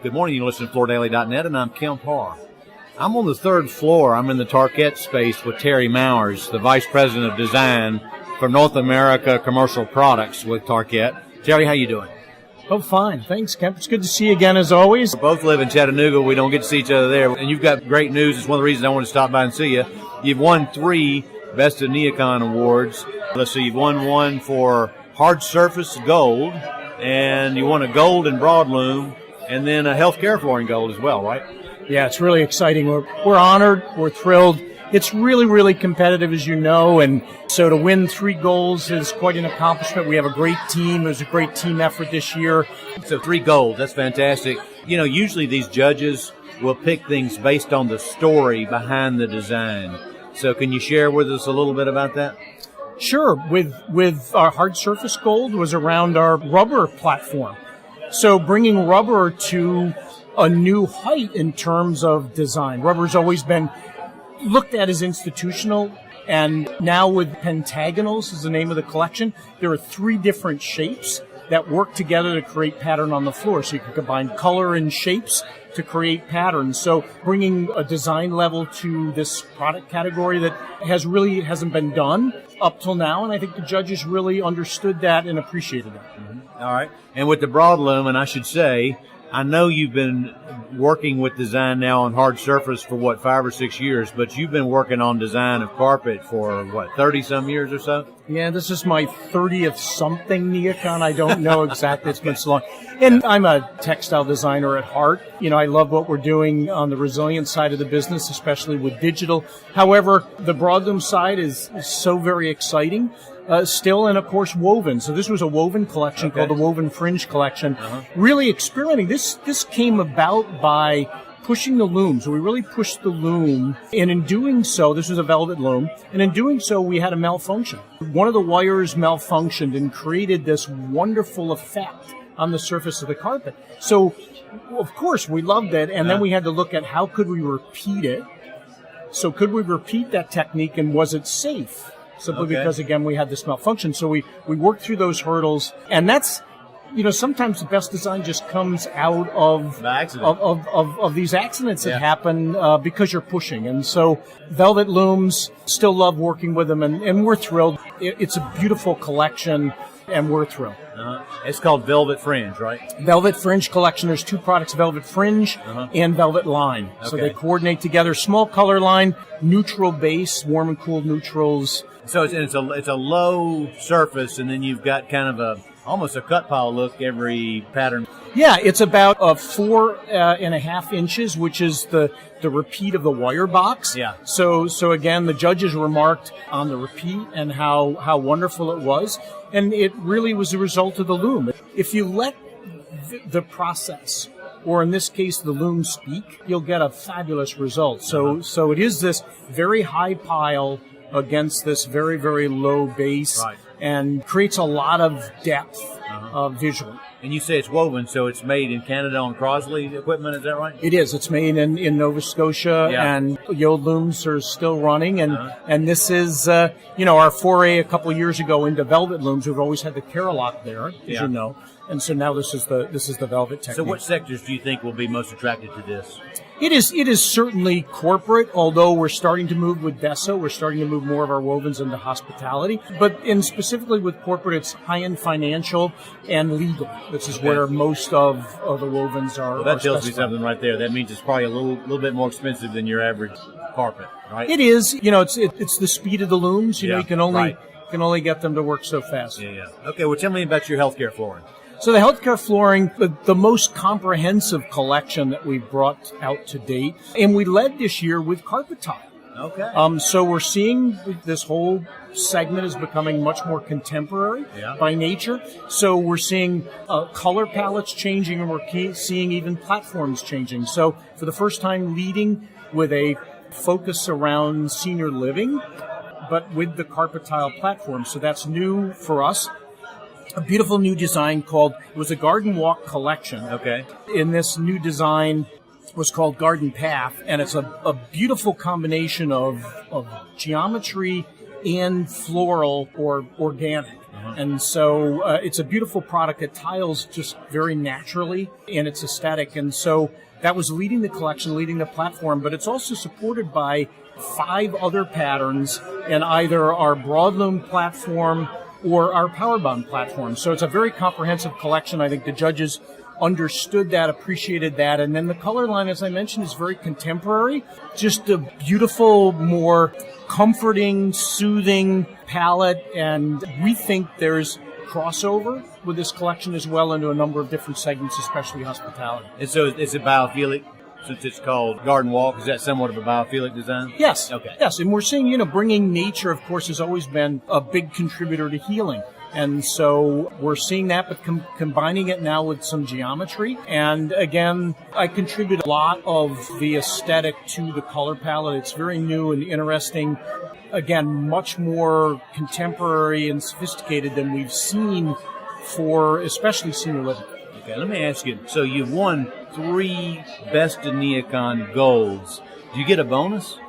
Good morning. You're listening to FloorDaily.net, and I'm Kemp Harr. I'm on the third floor. I'm in the Tarkett space with Terry Mowers, the Vice President of Design for North America Commercial Products with Tarkett. Terry, how you doing? Oh, fine. Thanks, Kemp. It's good to see you again, as always. We both live in Chattanooga. We don't get to see each other there. And you've got great news. It's one of the reasons I wanted to stop by and see you. You've won 3 Best of NeoCon awards. Let's see, you've won one for Hard Surface Gold, and you won a gold in Broadloom, and then a healthcare flooring gold as well, right? Yeah, it's really exciting. We're honored. We're thrilled. It's really, really competitive, as you know, and so to win 3 golds is quite an accomplishment. We have a great team. It was a great team effort this year. So 3 golds, that's fantastic. You know, usually these judges will pick things based on the story behind the design. So can you share with us a little bit about that? Sure. With our Hard Surface Gold was around our rubber platform. So bringing rubber to a new height in terms of design. Rubber's always been looked at as institutional, and now with pentagonals is the name of the collection. There are 3 different shapes that work together to create pattern on the floor. So you can combine color and shapes to create patterns. So bringing a design level to this product category that hasn't been done up till now, and I think the judges really understood that and appreciated that. Mm-hmm. All right. And with the Broadloom, and I should say, I know you've been working with design now on hard surface for, 5 or 6 years, but you've been working on design of carpet for, 30-some years or so? Yeah, this is my 30th-something NeoCon. I don't know exactly. It's been so long. And I'm a textile designer at heart. You know, I love what we're doing on the resilient side of the business, especially with digital. However, the Broadloom side is so very exciting. Still, and of course, woven. So this was a woven collection called the Woven Fringe Collection. Really experimenting. This came about by pushing the loom. So we really pushed the loom. And in doing so, this was a velvet loom. And in doing so, we had a malfunction. One of the wires malfunctioned and created this wonderful effect on the surface of the carpet. So, of course, we loved it. And then we had to look at how could we repeat it. So could we repeat that technique, and was it safe? Simply because, again, we had this malfunction. So we worked through those hurdles, and that's, sometimes the best design just comes out of these accidents that happen because you're pushing. And so velvet looms, still love working with them, and we're thrilled. It's a beautiful collection, and we're thrilled. It's called Velvet Fringe, right? Velvet Fringe Collection. There's 2 products, Velvet Fringe and Velvet Line. So they coordinate together. Small color line, neutral base, warm and cool neutrals. So it's a low surface, and then you've got kind of almost a cut pile look every pattern. Yeah, it's about 4.5 inches, which is the repeat of the wire box. Yeah. So again, the judges remarked on the repeat and how wonderful it was, and it really was a result of the loom. If you let the process, or in this case the loom, speak, you'll get a fabulous result. So it is this very high pile against this very, very low base, and creates a lot of depth visually. And you say it's woven, so it's made in Canada on Crosley equipment, is that right? It is. It's made in Nova Scotia, and Yode looms are still running. And this is, our foray a couple of years ago into velvet looms. We've always had the Keralock there, as you know. And so now this is the velvet technique. So what sectors do you think will be most attracted to this? It is certainly corporate, although we're starting to move with Deso. We're starting to move more of our wovens into hospitality. But specifically with corporate, it's high-end financial and legal. This is where most of the wovens are. Well, that tells me something right there. That means it's probably a little bit more expensive than your average carpet, right? It is. It's the speed of the looms. You can only get them to work so fast. Yeah. Okay, well, tell me about your healthcare flooring. So the healthcare flooring, the most comprehensive collection that we've brought out to date, and we led this year with carpet tile. Okay. So we're seeing this whole segment is becoming much more contemporary by nature. So we're seeing color palettes changing, and we're seeing even platforms changing. So for the first time, leading with a focus around senior living, but with the carpet tile platform. So that's new for us. A beautiful new design it was a Garden Walk collection. Okay. In this new design was called Garden Path, and it's a beautiful combination of geometry and floral or organic. And so it's a beautiful product. It tiles just very naturally, and it's aesthetic. And so that was leading the collection, leading the platform, but it's also supported by 5 other patterns in either our Broadloom platform or our Powerbond platform. So it's a very comprehensive collection. I think the judges understood that, appreciated that. And then the color line, as I mentioned, is very contemporary. Just a beautiful, more comforting, soothing palette. And we think there's crossover with this collection as well into a number of different segments, especially hospitality. And so it's a biophilic, since it's called Garden Walk. Is that somewhat of a biophilic design? Yes. Okay. Yes. And we're seeing, bringing nature, of course, has always been a big contributor to healing. And so we're seeing that, but combining it now with some geometry. And again, I contribute a lot of the aesthetic to the color palette. It's very new and interesting. Again, much more contemporary and sophisticated than we've seen for especially senior living. Okay, let me ask you. So you've won 3 Best of NeoCon Golds. Do you get a bonus?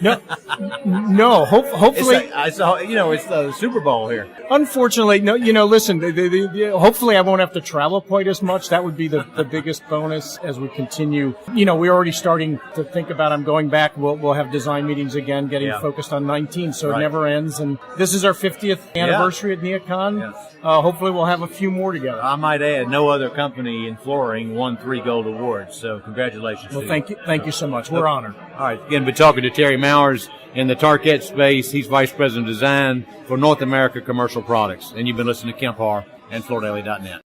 No. Hopefully, it's the Super Bowl here. Unfortunately, no. Listen. Hopefully, I won't have to travel quite as much. That would be the biggest bonus as we continue. We're already starting to think about. I'm going back. We'll have design meetings again, getting focused on 19. So It never ends. And this is our 50th anniversary at NeoCon. Yes. Hopefully, we'll have a few more together. I might add, no other company in flooring won 3 gold awards. So congratulations. Well, thank you so much. We're honored. All right. Again, we're talking to Terry Mowers in the Tarkett space. He's Vice President of Design for North America Commercial Products. And you've been listening to Kemp Harr and FloorDaily.net.